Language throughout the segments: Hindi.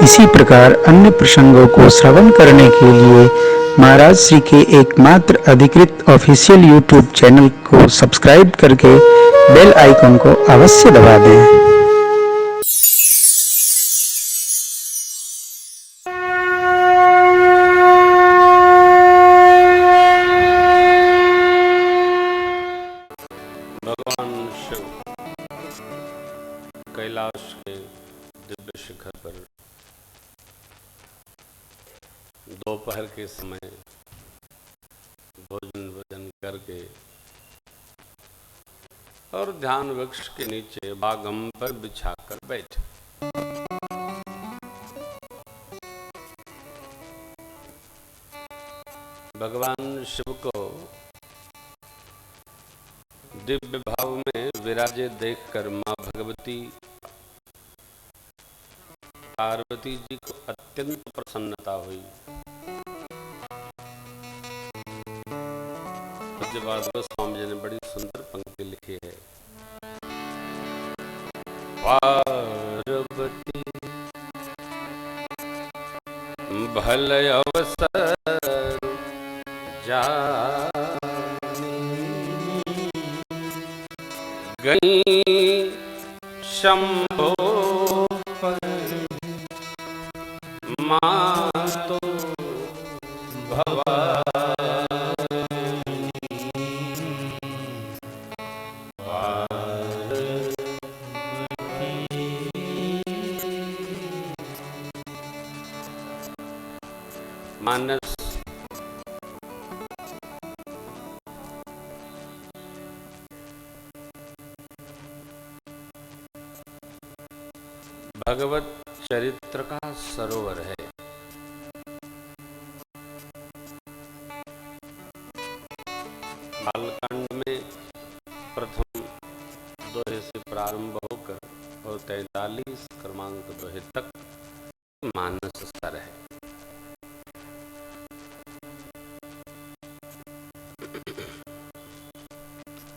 इसी प्रकार अन्य प्रसंगों को श्रवण करने के लिए महाराज श्री के एकमात्र अधिकृत ऑफिशियल यूट्यूब चैनल को सब्सक्राइब करके बेल आइकन को अवश्य दबा दें। भगवान शिव कैलाश के दिव्य शिखर पर दोपहर के समय भोजन करके और ध्यान वृक्ष के नीचे बागंबर बिछाकर बैठे। भगवान शिव को दिव्य भाव में विराजे देखकर मां भगवती पार्वती जी को अत्यंत प्रसन्नता हुई। गोस्वामी जी ने बड़ी सुंदर पंक्ति लिखी है। पार्वती भल अवसर गई शंभो पर मां तो भवानी मानस भगवत चरित्र का सरोवर है। बालकांड में प्रथम दोहे से प्रारंभ होकर और 43 क्रमांक दोहे तक मानस स्तर है।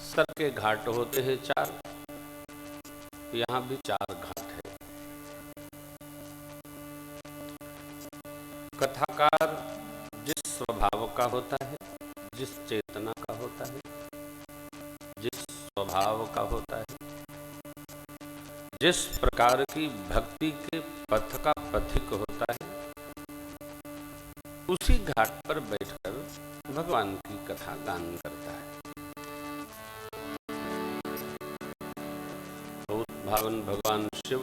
स्तर के घाट होते हैं 4, यहाँ भी 4 घाट है। कथाकार जिस स्वभाव का होता है, जिस चेतना का होता है, जिस स्वभाव का होता है, जिस प्रकार की भक्ति के पथ का पथिक होता है, उसी घाट पर बैठकर भगवान की कथा गान करता है। भावन भगवान शिव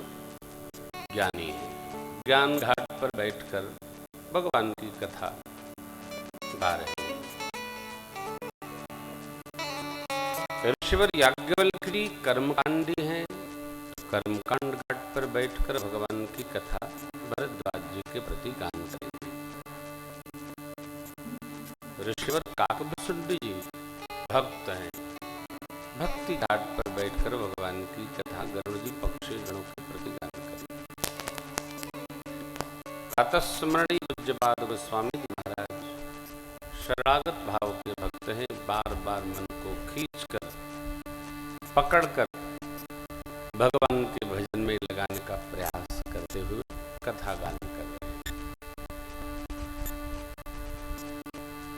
ज्ञानी है। ज्ञान घाट पर बैठकर भगवान की कथा गा रहे हैं। ऋषिवर याज्ञवल्क्य कर्मकांडी हैं। कर्मकांड घाट पर बैठकर भगवान की कथा भरद्वाज जी के प्रति गान करेंगे। ऋषिवर काकभुसुंडी जी भक्त हैं। भक्ति घाट पर बैठकर भगवान की कथा गरुड़ जी पक्षी गणों के प्रति गान करेंगे। प्रातस्मरणीय पूज्यपाद गोस्वामी जी महाराज शरणागत भाव के भक्त हैं। बार बार मन को खींचकर पकड़कर भगवान के भजन में लगाने का प्रयास करते हुए कथा गान कर रहे हैं।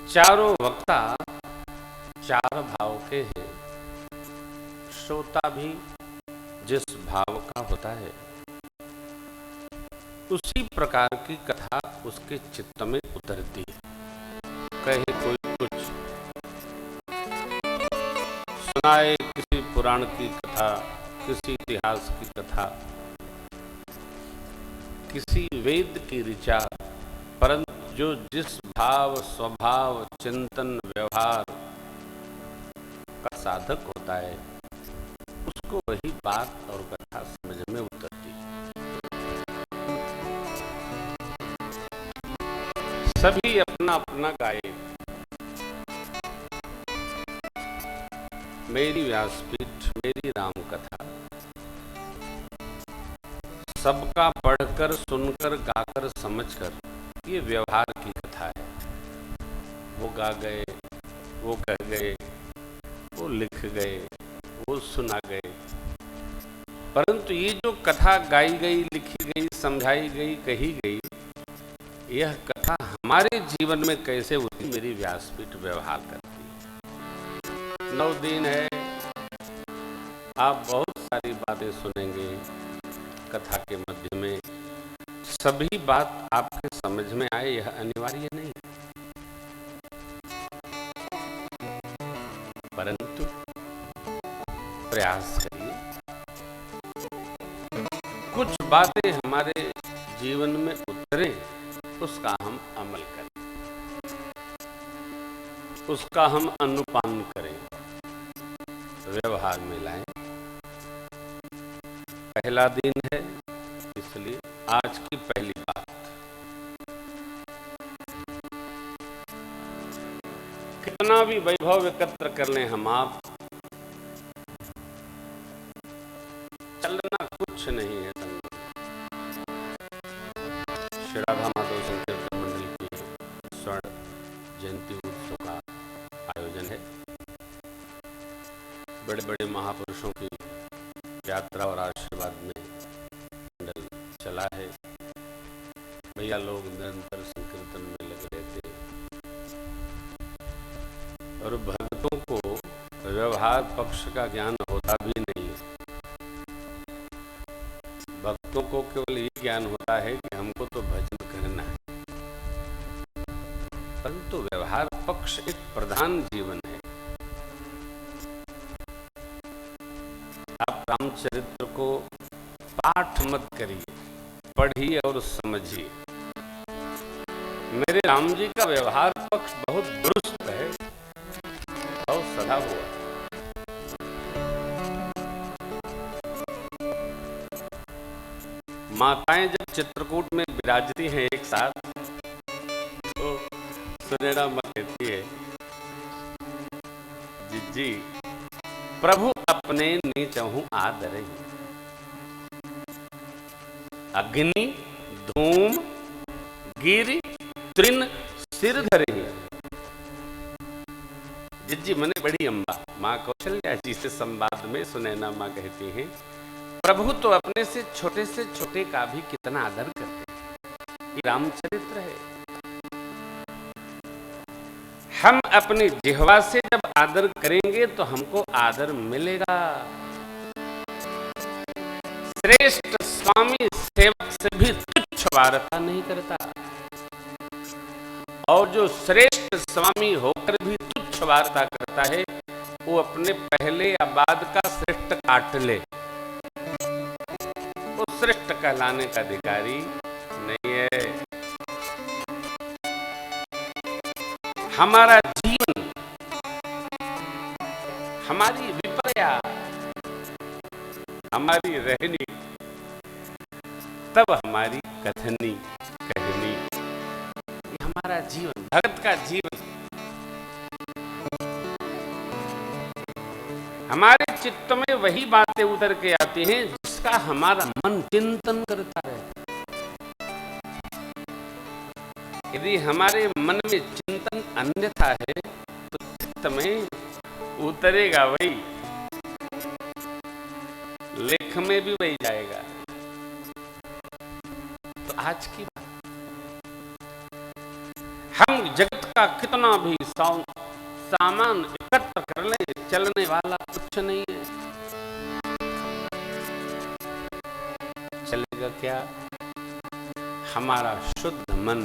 चारों वक्ता 4 भाव के हैं। श्रोता भी जिस भाव का होता है, उसी प्रकार की कथा उसके चित्त में उतरती है। कहे कोई कुछ सुनाए, किसी पुराण की कथा, किसी इतिहास की कथा, किसी वेद की ऋचा, परंतु जो जिस भाव स्वभाव चिंतन व्यवहार का साधक होता है, उसको वही बात और कथा समझ में उतरती है। सभी अपना अपना गाए। मेरी व्यासपीठ, मेरी राम कथा सबका पढ़कर सुनकर गाकर समझकर ये व्यवहार की कथा है। वो गा गए, वो कह गए, वो लिख गए, वो सुना गए, परंतु ये जो कथा गाई गई, लिखी गई, समझाई गई, कही गई, यह कथा हमारे जीवन में कैसे उतरी, मेरी व्यासपीठ व्यवहार करती है। 9 दिन है, आप बहुत सारी बातें सुनेंगे कथा के मध्य में। सभी बात आपके समझ में आए यह अनिवार्य नहीं, परंतु प्रयास करिए कुछ बातें हमारे जीवन में उतरे, उसका हम अमल करें, उसका हम अनुपान करें, व्यवहार में लाएं। पहला दिन है, इसलिए आज की पहली बात, कितना भी वैभव एकत्र कर लें हम आप, चलना कुछ नहीं है। श्री राधा माधव संकीर्तन मंडल की स्वर्ण जयंती उत्सव का आयोजन है। बड़े बड़े महापुरुषों की यात्रा और आशीर्वाद में मंडल चला है। भैया लोग निरंतर संकीर्तन में लगे रहते और भक्तों को व्यवहार पक्ष का ज्ञान होता भी नहीं। भक्तों को केवल ये ज्ञान होता है कि हमको तो भजन करना है, परंतु व्यवहार पक्ष एक प्रधान जीवन है। आप रामचरित्र को पाठ मत करिए, पढ़िए और समझिए। मेरे राम जी का व्यवहार पक्ष बहुत दुरुस्त है, बहुत सदा हुआ। माताएं जब चित्रकूट में विराजती हैं एक साथ, तो सुनैना मां कहती है, जी प्रभु अपने नीचहु आदर, अग्नि धूम गिरि तृण सिर धरे। जिज्जी मने बड़ी अम्बा, माँ कौशल्या जी से संवाद में सुनैना माँ कहती हैं, प्रभु तो अपने से छोटे का भी कितना आदर करते हैं। ये रामचरित्र है। हम अपनी जिह्वा से जब आदर करेंगे तो हमको आदर मिलेगा। श्रेष्ठ स्वामी सेवक से भी तुच्छ वार्ता नहीं करता, और जो श्रेष्ठ स्वामी होकर भी तुच्छ वार्ता करता है, वो अपने पहले या बाद का श्रेष्ठ काट ले, वो श्रेष्ठ कहलाने का अधिकारी नहीं है। हमारा जीवन, हमारी विपर्या, हमारी रहनी, तब हमारी कथनी कहनी, ये हमारा जीवन, भगत का जीवन। हमारे चित्त में वही बातें उतर के आती हैं जिसका हमारा मन चिंतन करता है। यदि हमारे मन में चिंतन अन्यथा है तो चित्त में उतरेगा वही, लेख में भी वही जाएगा। तो आज की बात, हम जगत का कितना भी सामान एकत्र कर ले, चलने वाला कुछ नहीं है। चलेगा क्या? हमारा शुद्ध मन।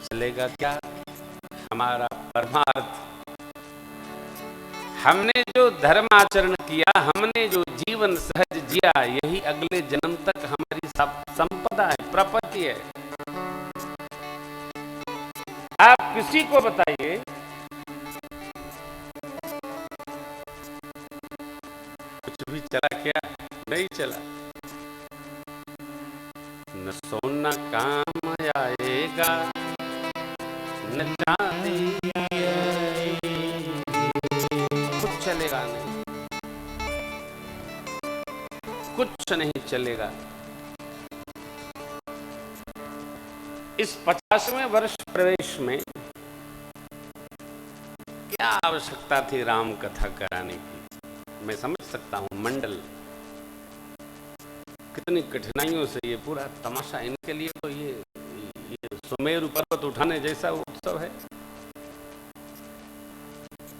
चलेगा क्या? हमारा परमार्थ। हमने जो धर्म आचरण किया, हमने जो जीवन सहज जिया, यही अगले जन्म तक हमारी संपदा है, प्रपत्ति है। आप किसी को बताइए, कुछ भी चला क्या? नहीं चला। न सोना काम आएगा, न चांदी, कुछ चलेगा नहीं, कुछ नहीं चलेगा। इस 50वें वर्ष प्रवेश में क्या आवश्यकता थी राम कथा कराने की? मैं समझ सकता हूं, मंडल इतनी कठिनाइयों से ये पूरा तमाशा, इनके लिए तो ये सुमेरु पर्वत उठाने जैसा उत्सव है।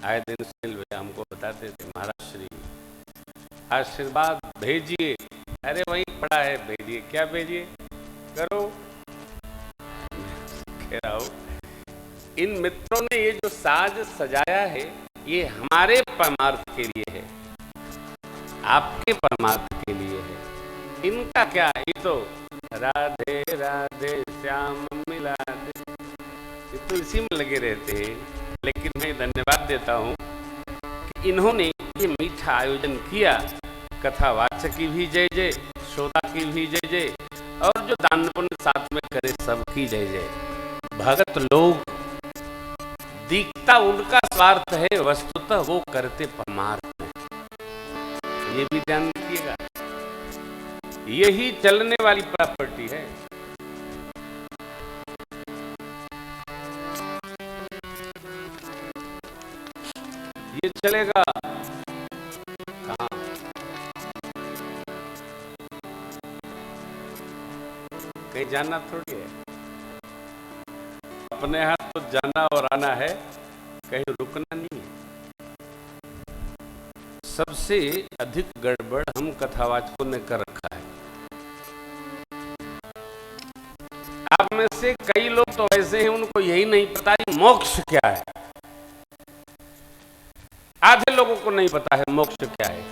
आए दिन सुनील भैया हमको बताते थे, महाराज श्री आशीर्वाद भेजिए। अरे वही पड़ा है, भेजिए। क्या भेजिए? करो। कह रहा हूं, इन मित्रों ने ये जो साज सजाया है, ये हमारे परमार्थ के लिए है, आपके परमार्थ के लिए है। इनका क्या, ये तो राधे राधे श्याम मिला दे, ये तो इसी में लगे रहते हैं। लेकिन मैं धन्यवाद देता हूं कि इन्होंने ये मीठा आयोजन किया। कथावाचक की भी जय जय, श्रोता की भी जय जय, और जो दान पुण्य साथ में करे सबकी जय जय। भगत लोग दिखता उनका स्वार्थ है, वस्तुतः वो करते परमार्थ में, ये भी ध्यान रखिएगा। यही चलने वाली प्रॉपर्टी है। ये चलेगा कहां? कहीं जाना थोड़ी है, अपने हाथ तो जाना और आना है, कहीं रुकना नहीं है। सबसे अधिक गड़बड़ हम कथावाचकों ने कर रखा है। आप में से कई लोग तो ऐसे हैं, उनको यही नहीं पता कि मोक्ष क्या है। आधे लोगों को नहीं पता है मोक्ष क्या है,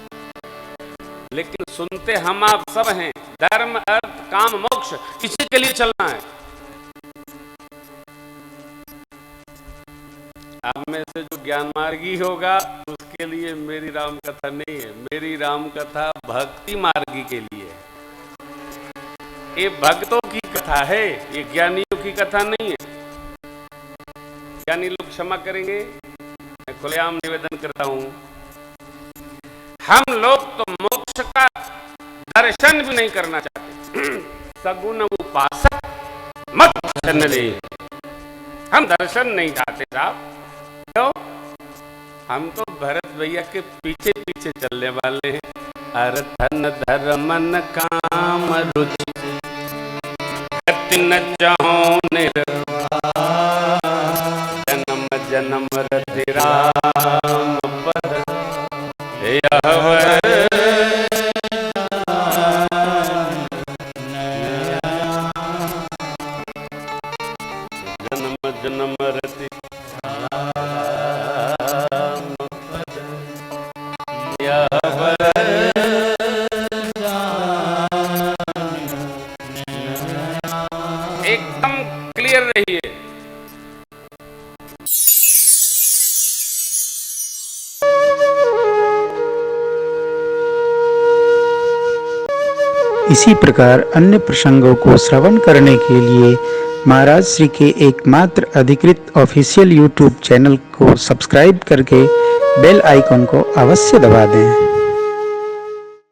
लेकिन सुनते हम आप सब हैं। धर्म अर्थ काम मोक्ष, इसी के लिए चलना है। आप में से जो ज्ञान मार्गी होगा, उसके लिए मेरी राम कथा नहीं है। मेरी राम कथा भक्ति मार्गी के लिए है। ये भक्तों की कथा है, ये ज्ञानियों की कथा नहीं है। ज्ञानी लोग क्षमा करेंगे, मैं खुलेआम निवेदन करता हूं, हम लोग तो मोक्ष का दर्शन भी नहीं करना चाहते। सगुण उपासक मत दर्शन ले, हम दर्शन नहीं चाहते साहब। क्यों? हम तो भरत भैया के पीछे पीछे चलने वाले हैं। अर्थन धर्मन काम रुचि गति न चाहो निर्वाह, जन्म जन्म रति राम पद यह जन्म जन्म रति राम पद यह एकदम क्लियर रहिए। इसी प्रकार अन्य प्रसंगों को श्रवण करने के लिए महाराज श्री के एकमात्र अधिकृत ऑफिशियल यूट्यूब चैनल को सब्सक्राइब करके बेल आइकन को अवश्य दबा दें।